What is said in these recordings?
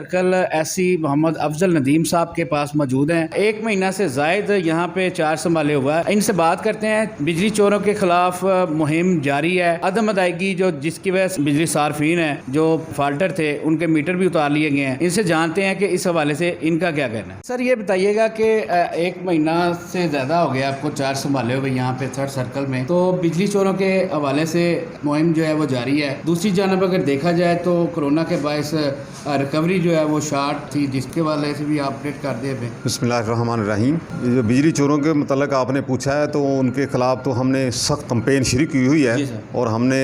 Circle SC Mohammad Afzal Nadeem साहब के पास मौजूद हैं। 1 महीना से जायद यहाँ पे चार्ज संभाले हुआ है। इनसे बात करते हैं। बिजली चोरों के खिलाफ मुहिम जारी है। अदम अदायगी जो जिसकी वजह से बिजली सार्फिन है जो फाल्टर थे उनके मीटर भी उतार लिए गए हैं। इनसे जानते हैं कि इस हवाले से इनका क्या कहना है। सर ये बताइएगा कि 1 महीना से ज़्यादा हो गया आपको चार्ज संभाले हुए यहाँ पे थर्ड सर्कल में, तो बिजली चोरों के हवाले से मुहिम जो है वो जारी है। दूसरी जानब अगर देखा जाए तो कोरोना के बायस रिकवरी जो है वो शार्ट थी, जिसके वाले से भी अपडेट कर दिए। बिस्मिल्लाहिर्रहमानिर्रहीम। ये जो बिजली चोरों के मतलब आपने पूछा है तो उनके खिलाफ तो हमने सख्त कंपेन शुरू की हुई है और हमने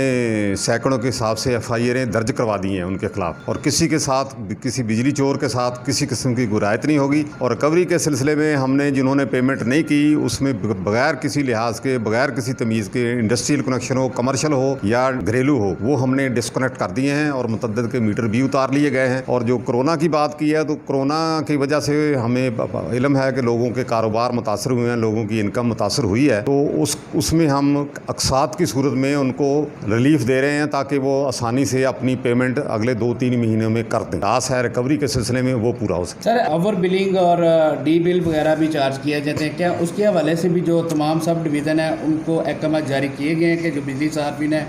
सैकड़ों के हिसाब से FIR दर्ज करवा दी हैं उनके खिलाफ। और किसी के साथ, किसी बिजली चोर के साथ किसी किस्म की गुरायत नहीं होगी। और रिकवरी के सिलसिले में हमने जिन्होंने पेमेंट नहीं की उसमें बगैर किसी लिहाज के, बगैर किसी तमीज़ के, इंडस्ट्रियल कनेक्शन हो, कमर्शियल हो या घरेलू हो, वो हमने डिस्कनेक्ट कर दिए हैं और मुतअद्दिद के मीटर भी उतार लिए गए हैं। और जो कोरोना की बात की है तो कोरोना की वजह से हमें इल्म है कि लोगों के कारोबार मुतासर हुए हैं, लोगों की इनकम मुतासर हुई है, तो उसमें हम अक़सात की सूरत में उनको रिलीफ दे रहे हैं ताकि वो आसानी से अपनी पेमेंट अगले 2-3 महीनों में कर दें। आस है रिकवरी के सिलसिले में वो पूरा हो सके। सर ओवर बिलिंग और डी बिल वगैरह भी चार्ज किए जाते हैं क्या? उसके हवाले से भी जो तमाम सब डिवीज़न है उनको अहकाम जारी किए गए हैं कि जो बिजली सार्फिन है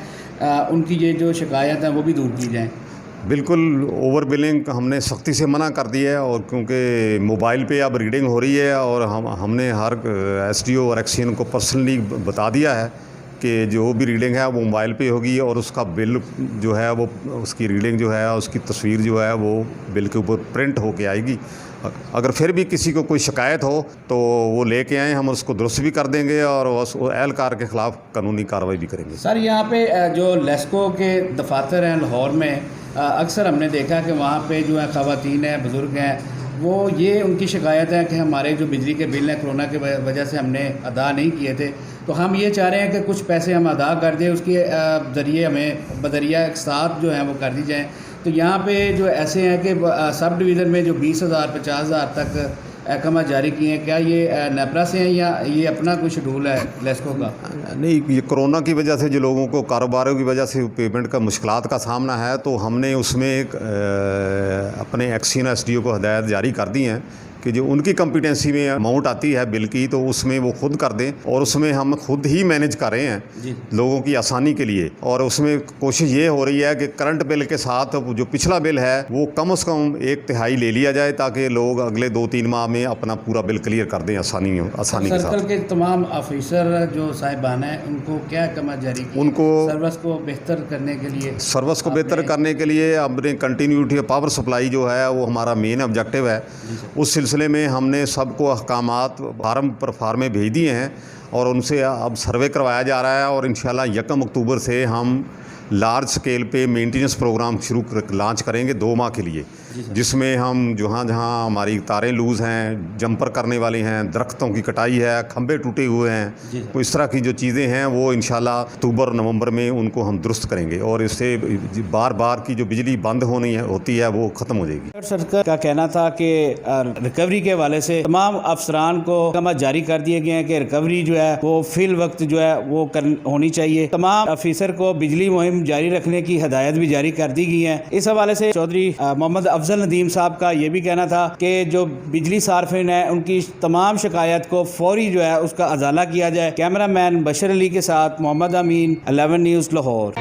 उनकी ये जो शिकायत है वो भी दूर की जाएँ? बिल्कुल, ओवर बिलिंग हमने सख्ती से मना कर दिया है। और क्योंकि मोबाइल पे अब रीडिंग हो रही है और हमने हर SDO और एक्सीएन को पर्सनली बता दिया है कि जो भी रीडिंग है वो मोबाइल पे होगी और उसका बिल जो है वो, उसकी रीडिंग जो है, उसकी तस्वीर जो है वो बिल के ऊपर प्रिंट होके आएगी। अगर फिर भी किसी को कोई शिकायत हो तो वो लेके आएँ, हम उसको दुरुस्त भी कर देंगे और उस एहलकार के ख़िलाफ़ कानूनी कार्रवाई भी करेंगे। सर यहाँ पे जो लेस्को के दफातर हैं लाहौर में, अक्सर हमने देखा कि वहाँ पे जो है ख़वातीन हैं, बुज़ुर्ग हैं, वो ये उनकी शिकायत है कि हमारे जो बिजली के बिल हैं कोरोना की वजह से हमने अदा नहीं किए थे, तो हम ये चाह रहे हैं कि कुछ पैसे हम अदा कर दें, उसके ज़रिए हमें बदरिया अक़सात जो हैं वो कर दी जाएँ। तो यहाँ पे जो ऐसे हैं कि सब डिवीज़न में जो 20,000 50,000 तक अहकाम जारी किए हैं, क्या ये नेपरा से हैं या ये अपना कोई शेड्यूल है लेस्को का? नहीं, ये कोरोना की वजह से जो लोगों को कारोबारों की वजह से पेमेंट का मुश्किलात का सामना है, तो हमने उसमें एक अपने एक्सीएन SDO को हदायत जारी कर दी हैं कि जो उनकी कॉम्पिटेंसी में अमाउंट आती है बिल की तो उसमें वो खुद कर दें। और उसमें हम खुद ही मैनेज कर रहे हैं लोगों की आसानी के लिए। और उसमें कोशिश ये हो रही है कि करंट बिल के साथ जो पिछला बिल है वो कम से कम 1/3 ले लिया जाए ताकि लोग अगले 2-3 माह में अपना पूरा बिल क्लियर कर दें आसानी के साथ। सर्कल के तमाम ऑफिसर जो साहिबान हैं उनको क्या अहकाम जारी किए? उनको सर्विस को बेहतर करने के लिए, हमने कंटिन्यूटी पावर सप्लाई जो है वो हमारा मेन ऑब्जेक्टिव है। उस सिलसिले में हमने सबको अहकामात फार्म पर फार्में भेज दिए हैं और उनसे अब सर्वे करवाया जा रहा है। और इंशाल्लाह 1 अक्टूबर से हम लार्ज स्केल पे मेंटेनेंस प्रोग्राम लॉन्च करेंगे 2 माह के लिए, जिसमें हम जहाँ हमारी तारें लूज़ हैं, जंपर करने वाले हैं, दरख्तों की कटाई है, खंबे टूटे हुए हैं, तो इस तरह की जो चीज़ें हैं वो इंशाल्लाह अक्टूबर नवंबर में उनको हम दुरुस्त करेंगे और इससे बार बार की जो बिजली बंद होती है वो ख़त्म हो जाएगी। सरकार का कहना था कि रिकवरी के हवाले से तमाम अफसरान को अहकाम जारी कर दिए गए हैं कि रिकवरी जो है वो फिल वक्त जो है वो होनी चाहिए। तमाम ऑफिसर को बिजली मुहिम जारी रखने की हदायत भी जारी कर दी गई है। इस हवाले से चौधरी मोहम्मद अफजल नदीम साहब का ये भी कहना था कि जो बिजली सार्फिन है उनकी तमाम शिकायत को फौरी जो है उसका अजाला किया जाए। कैमरामैन बशर अली के साथ मोहम्मद अमीन, 11 न्यूज़ लाहौर।